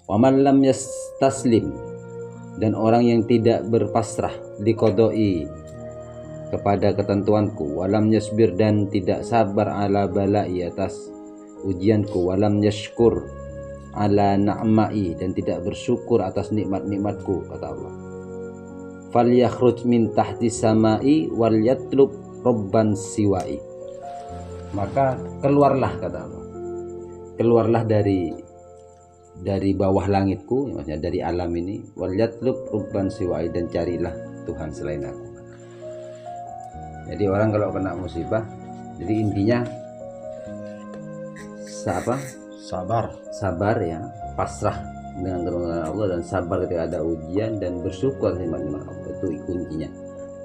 Wa man lam yastaslim, dan orang yang tidak berpasrah liqadai, kepada ketentuanku, walam yasbir, dan tidak sabar ala balai, atas ujianku, walam yashkur ala na'mai, dan tidak bersyukur atas nikmat-nikmatku, kata Allah. Falyakhruj min tahti samai wal yatlub robban siwai, maka keluarlah, kata Allah, keluarlah dari bawah langitku, maksudnya dari alam ini, wal yatlub robban siwai, dan carilah Tuhan selain aku. Jadi orang kalau kena musibah, jadi intinya sabar ya, pasrah dengan ketentuan Allah, dan sabar ketika ada ujian, dan bersyukur nikmat-nikmat Allah, itu kuncinya.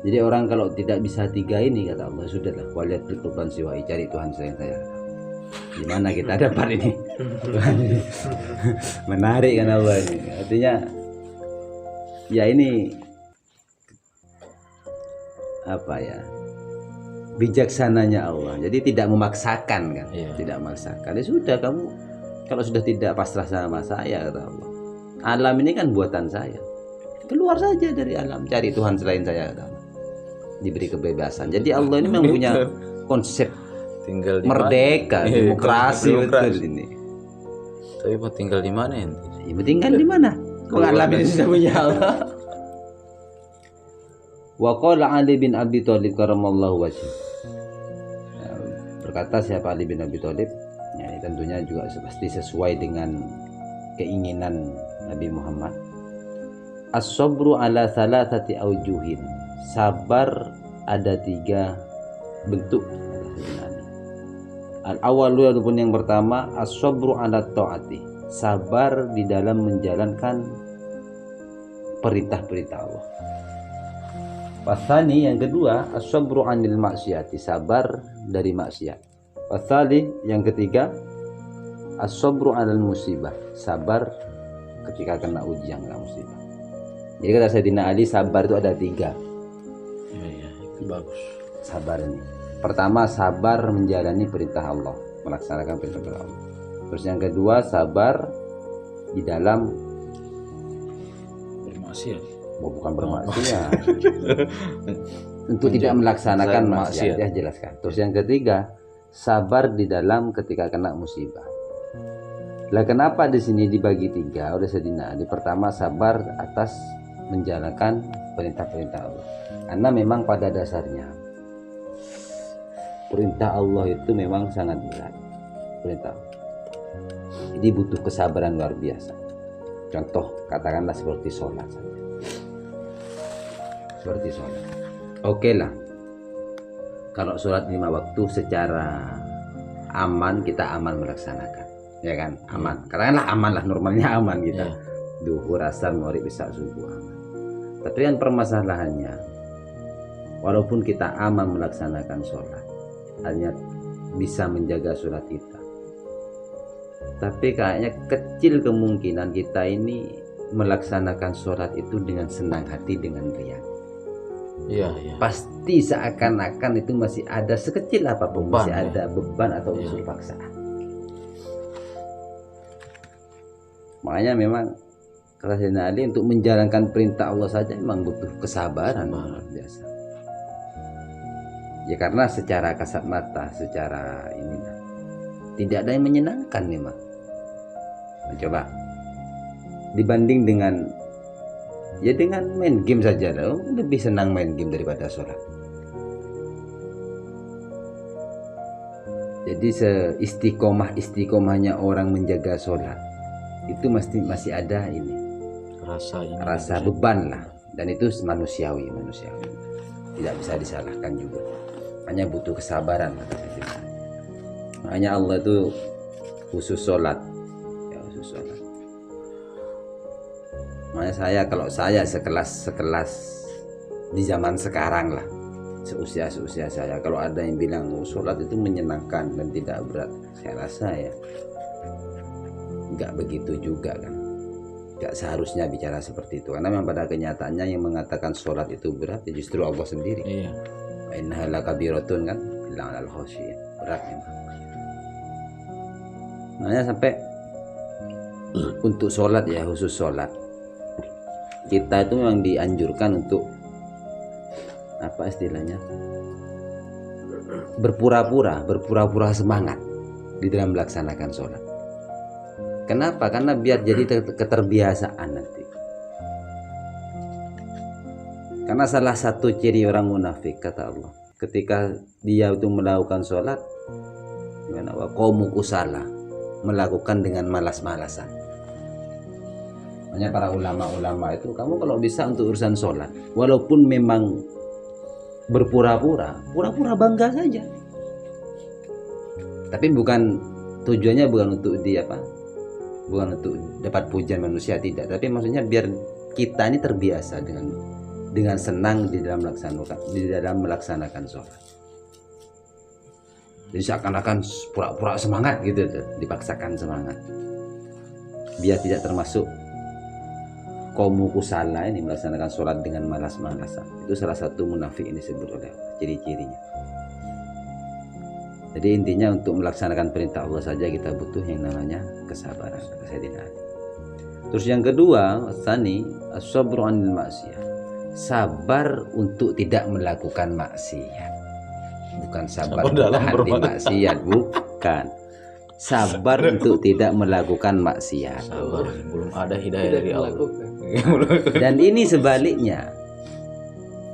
Jadi orang kalau tidak bisa tiga ini, kata Allah, sudahlah, waliat korban siwai, cari Tuhan selain saya. Gimana kita dapat ini? Menarik kan Allah ini. Artinya ya ini apa ya, bijaksananya Allah. Jadi tidak memaksakan kan, tidak memaksakan. Ya sudah, kamu kalau sudah tidak pasrah sama saya, kata Allah, alam ini kan buatan saya, keluar saja dari alam, cari Tuhan selain saya, kata Allah. Diberi kebebasan. Jadi Allah ini memang punya konsep tinggal merdeka, demokrasi, betul ini. Tapi mau tinggal di mana ini? Ya, tinggal di mana? Alam ini sudah punya Allah. Wa qala Ali bin Abi Thalib karamallahu wajhah, berkata siapa Ali bin Abi Thalib, ya, tentunya juga pasti sesuai dengan keinginan Nabi Muhammad. As-sabru ala thalathati aujuhin, sabar ada 3 bentuk. Al-awwalu, adapun yang pertama, as-sabru ala taati, sabar di dalam menjalankan perintah-perintah Allah. Wasani, yang kedua, as-sabru anil maksiati, sabar dari maksiat. Wasali, yang ketiga, as-sabru anil musibah, sabar ketika kena ujian, kena musibah. Jadi kata Sayyidina Ali, sabar itu ada 3. Iya, itu bagus. Sabar ini, pertama, sabar menjalani perintah Allah, melaksanakan perintah Allah. Terus yang kedua, sabar di dalam bermaksiat. Bukan bermaksiat, untuk tidak melaksanakan maksiat, ya jelaskan. Terus yang ketiga, sabar di dalam ketika kena musibah. Lah kenapa di sini dibagi 3 oleh Sayyidina Ali? Pertama, sabar atas menjalankan perintah-perintah Allah, karena memang pada dasarnya perintah Allah itu memang sangat berat, perintah. Jadi butuh kesabaran luar biasa. Contoh, katakanlah seperti sholat saja. Seperti sholat, oke lah, kalau sholat 5 waktu secara aman, kita aman melaksanakan, ya kan, aman, katakanlah aman lah, normalnya aman kita, duhur, asar, maghrib, isya, subuh, aman. Tapi kan permasalahannya, walaupun kita aman melaksanakan sholat, hanya bisa menjaga sholat kita, tapi kayaknya kecil kemungkinan kita ini melaksanakan sholat itu dengan senang hati, dengan riang. Iya. Pasti seakan-akan itu masih ada sekecil apapun, beban, masih ada beban atau unsur paksaan. Makanya memang kata Sayyidina Ali, untuk menjalankan perintah Allah saja memang butuh kesabaran luar biasa. Ya karena secara kasat mata, secara ini tidak ada yang menyenangkan memang. Nah, coba dibanding dengan main game saja, lebih senang main game daripada sholat. Jadi seistiqomahnya orang menjaga sholat itu masih ada ini rasa beban lah, dan itu manusiawi, tidak bisa disalahkan juga. Hanya butuh kesabaran. Makanya Allah itu khusus sholat, ya, khusus sholat. Makanya kalau saya sekelas di zaman sekarang lah, seusia saya, kalau ada yang bilang sholat itu menyenangkan dan tidak berat, saya rasa ya nggak begitu juga kan, nggak seharusnya bicara seperti itu, karena memang pada kenyataannya yang mengatakan sholat itu berat ya justru Allah sendiri. Innaha lakabiratun kan, bilang al-khosyin, berat memang. Makanya sampai untuk sholat ya, khusus sholat, kita itu memang dianjurkan untuk apa istilahnya, berpura-pura semangat di dalam melaksanakan sholat. Kenapa? Karena biar jadi keterbiasaan nanti. Karena salah satu ciri orang munafik, kata Allah, ketika dia itu melakukan sholat, gimana? Wa qaumuku salah, melakukan dengan malas-malasan. Makanya para ulama-ulama itu, kamu kalau bisa untuk urusan sholat, walaupun memang berpura-pura bangga saja, tapi tujuannya bukan untuk bukan untuk dapat pujian manusia, tidak, tapi maksudnya biar kita ini terbiasa dengan senang di dalam melaksanakan sholat. Jadi seakan-akan pura-pura semangat gitu, dipaksakan semangat, biar tidak termasuk qaumuku salah ini, melaksanakan sholat dengan malas-malasan. Itu salah satu munafik ini disebut oleh ciri-cirinya. Jadi intinya untuk melaksanakan perintah Allah saja kita butuh yang namanya kesabaran, kata Sayyidina Ali. Terus yang kedua, tsani as-sabru 'anil ma'siyah, sabar untuk tidak melakukan maksiat. Bukan sabar menahan di maksiat, bukan. Sabar untuk tidak melakukan maksiat. Sabar, belum ada hidayah dari Allah. Dan ini sebaliknya.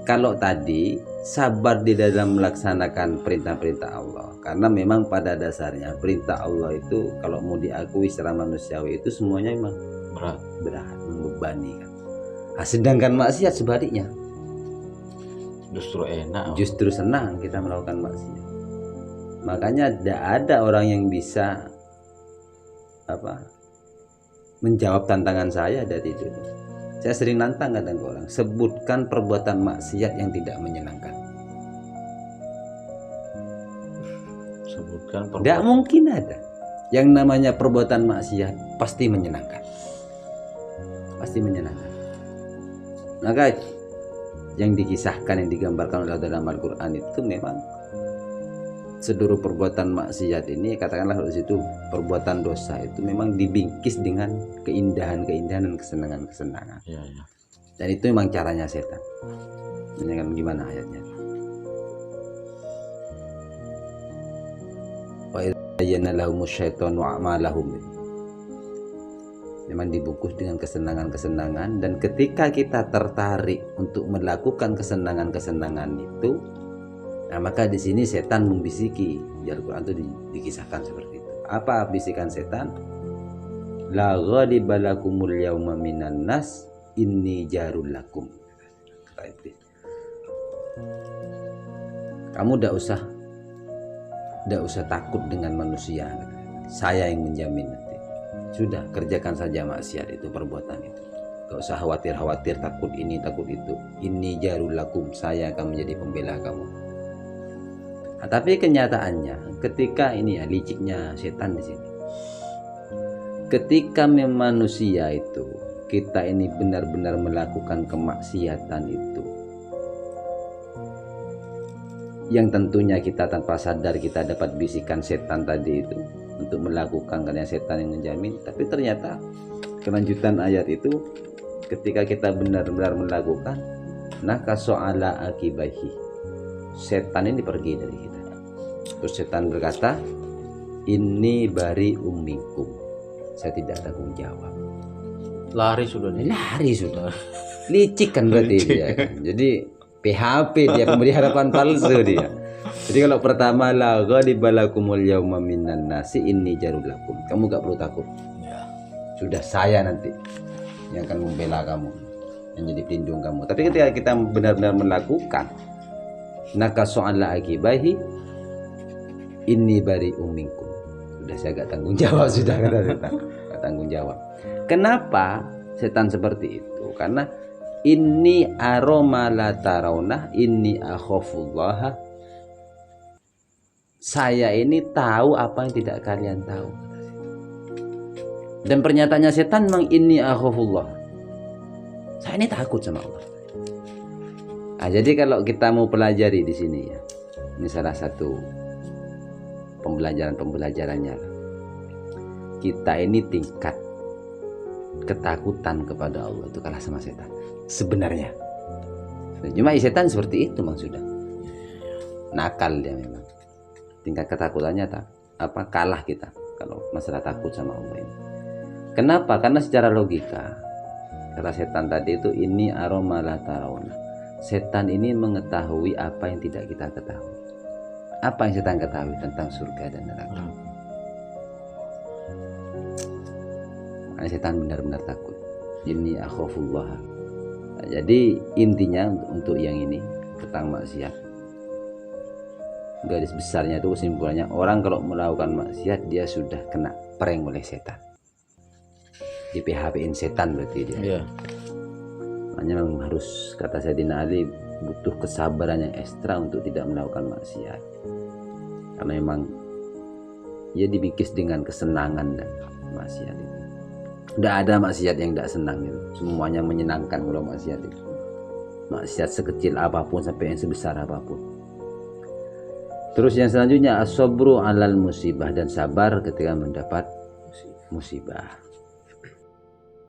Kalau tadi sabar di dalam melaksanakan perintah-perintah Allah, karena memang pada dasarnya perintah Allah itu kalau mau diakui secara manusiawi itu semuanya memang berat, membebani kan. Nah, sedangkan maksiat sebaliknya, Justru enak. justru senang kita melakukan maksiat. Makanya tidak ada orang yang bisa menjawab tantangan saya dari itu. Saya sering nantang kadang ke orang, sebutkan perbuatan maksiat yang tidak menyenangkan. Sebutkan Tidak mungkin ada yang namanya perbuatan maksiat pasti menyenangkan. Pasti menyenangkan. Maka yang dikisahkan, yang digambarkan oleh dalam Al-Quran itu memang seluruh perbuatan maksiat ini, katakanlah di situ perbuatan dosa itu memang dibingkis dengan keindahan-keindahan dan kesenangan-kesenangan. Ya, ya. Dan itu memang caranya setan. Menyenangkan gimana ayatnya? Wa idzayana lahumus syaitanu a'malahum. Memang dibungkus dengan kesenangan-kesenangan, dan ketika kita tertarik untuk melakukan kesenangan-kesenangan itu, nah maka di sini setan membisiki. Di Al-Quran itu dikisahkan seperti itu. Apa bisikan setan? La ghaliba lakumul yawma minan nas inni jarul lakum. Kata Iblis, kamu tidak usah takut dengan manusia, saya yang menjamin nanti. Sudah, kerjakan saja maksiat itu, perbuatan itu. Gak usah khawatir takut ini takut itu. Inni jarul lakum, saya akan menjadi pembela kamu. Nah, tapi kenyataannya ketika ini ya liciknya setan di sini. Ketika manusia itu, kita ini benar-benar melakukan kemaksiatan itu, yang tentunya kita tanpa sadar kita dapat bisikan setan tadi itu untuk melakukan, karena setan yang menjamin. Tapi ternyata kelanjutan ayat itu, ketika kita benar-benar melakukan, nakaso'ala akibahi, setan ini pergi dari kita. Terus setan berkata, ini bari ummikum, saya tidak tanggung jawab. Lari sudah nih. Lari sudah. Licik kan berarti dia kan? Jadi PHP dia, pemberi harapan palsu dia. Jadi kalau pertama la ghadibalakumul yauma minan nasi inni jarulakum, kamu gak perlu takut. Ya. Sudah saya nanti yang akan membela kamu, yang jadi pelindung kamu. Tapi ketika kita benar-benar melakukan, nakaso'ala akibahi inni bari minkum, sudah saya gak tanggung jawab, sudah kata setan, gak tanggung jawab. Kenapa setan seperti itu? Karena inni aroma la tarawna inni akhafullaha, saya ini tahu apa yang tidak kalian tahu. Dan pernyataannya setan memang inni akhafullah, saya ini takut sama Allah. Nah, jadi kalau kita mau pelajari di sini ya, ini salah satu pembelajarannya. Kita ini tingkat ketakutan kepada Allah itu kalah sama setan sebenarnya. Cuma setan seperti itu memang sudah nakal dia memang. Tingkat ketakutannya kalah kita kalau masalah takut sama Allah ini. Kenapa? Karena secara logika kata setan tadi itu ini aroma la tarawna. Setan ini mengetahui apa yang tidak kita ketahui. Apa yang setan ketahui tentang surga dan neraka? Makanya setan benar-benar takut. Ini akhafullah. Nah, jadi intinya untuk yang ini tentang maksiat, garis besarnya itu kesimpulannya orang kalau melakukan maksiat dia sudah kena prank oleh setan. Di PHP-in setan berarti dia. Iya. Makanya memang harus, kata Sayyidina Ali, butuh kesabaran yang ekstra untuk tidak melakukan maksiat. Karena memang ia dibikis dengan kesenangan dan maksiat itu. Tidak ada maksiat yang tidak senang itu. Semuanya menyenangkan kalau maksiat itu. Maksiat sekecil apapun sampai yang sebesar apapun. Terus yang selanjutnya as-sabru 'alal musibah, dan sabar ketika mendapat musibah.